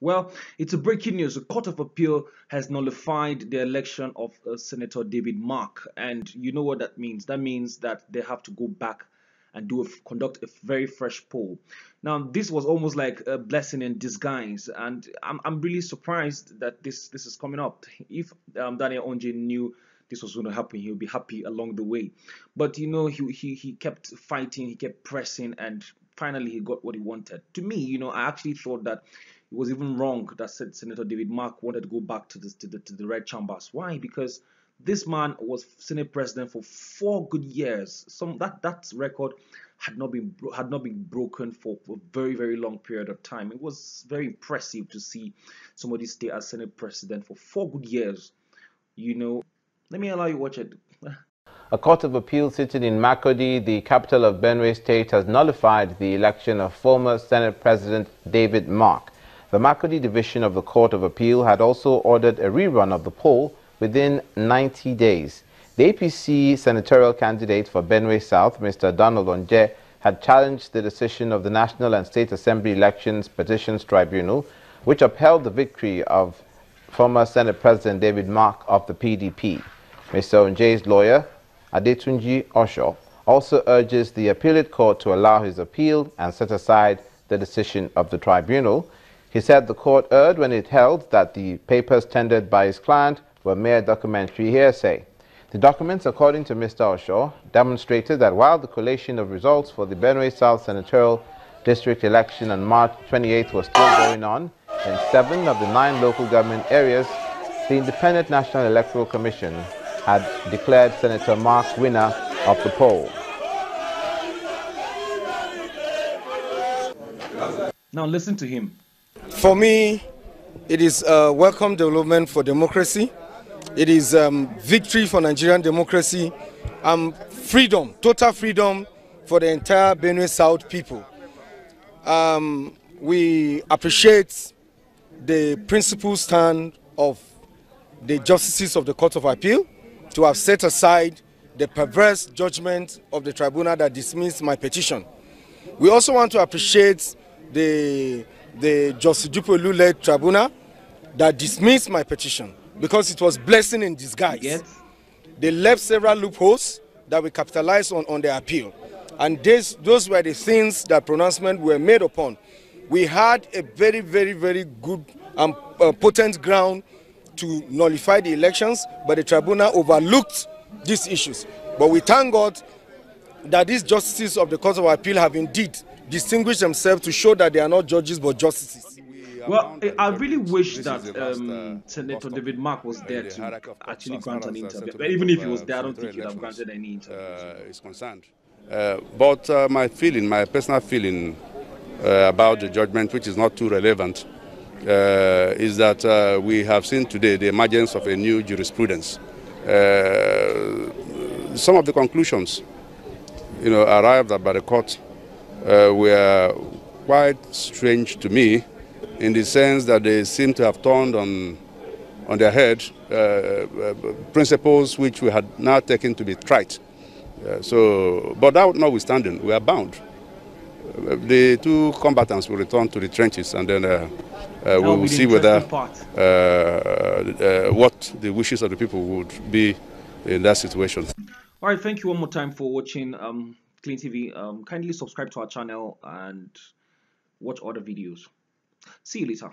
Well, it's a breaking news. The Court of Appeal has nullified the election of Senator David Mark, and you know what that means. That means that they have to go back and conduct a very fresh poll. Now, this was almost like a blessing in disguise, and I'm really surprised that this is coming up. If Daniel Onje knew this was going to happen, he'll be happy along the way. But you know, he kept fighting, he kept pressing, and finally he got what he wanted. To me, you know, I actually thought that it was even wrong that said Senator David Mark wanted to go back to the red chambers. Why? Because this man was Senate president for 4 good years. That record had not been broken for a very long period of time. It was very impressive to see somebody stay as Senate president for 4 good years. You know, let me allow you watch it. A court of appeal sitting in Makurdi, the capital of Benue State, has nullified the election of former Senate President David Mark. The Makurdi division of the Court of Appeal had also ordered a rerun of the poll within 90 days. The APC senatorial candidate for Benue South, Mr. Donald Onje, had challenged the decision of the National and State Assembly Elections Petitions Tribunal, which upheld the victory of former Senate President David Mark of the PDP. Mr. Onje's lawyer, Adetunji Osho, also urges the appellate court to allow his appeal and set aside the decision of the tribunal. He said the court erred when it held that the papers tendered by his client were mere documentary hearsay. The documents, according to Mr. Osho, demonstrated that while the collation of results for the Benue South Senatorial District election on March 28th was still going on, in 7 of the 9 local government areas, the Independent National Electoral Commission had declared Senator Mark winner of the poll. Now listen to him. For me, it is a welcome development for democracy. It is victory for Nigerian democracy, freedom, total freedom for the entire Benue South people. We appreciate the principled stand of the justices of the Court of Appeal to have set aside the perverse judgment of the tribunal that dismissed my petition. We also want to appreciate the Justice Dupolu-led tribunal that dismissed my petition because it was blessing in disguise. Yes. They left several loopholes that we capitalized on the appeal. And those were the things that pronouncements were made upon. We had a very good and potent ground to nullify the elections, but the tribunal overlooked these issues. But we thank God that these justices of the Court of Appeal have indeed distinguished themselves to show that they are not judges but justices. Well, I really wish that Senator David Mark was there to actually grant an interview. But even if he was there, I don't think he would have granted any interview. Is concerned. But my personal feeling about the judgment, which is not too relevant, is that we have seen today the emergence of a new jurisprudence. Some of the conclusions, arrived at by the court were quite strange to me, in the sense that they seem to have turned on their head principles which we had now taken to be trite. But that notwithstanding, we are bound. The 2 combatants will return to the trenches, and then we will see whether what the wishes of the people would be in that situation. All right, thank you one more time for watching Clean TV. Kindly subscribe to our channel and watch other videos. See you later.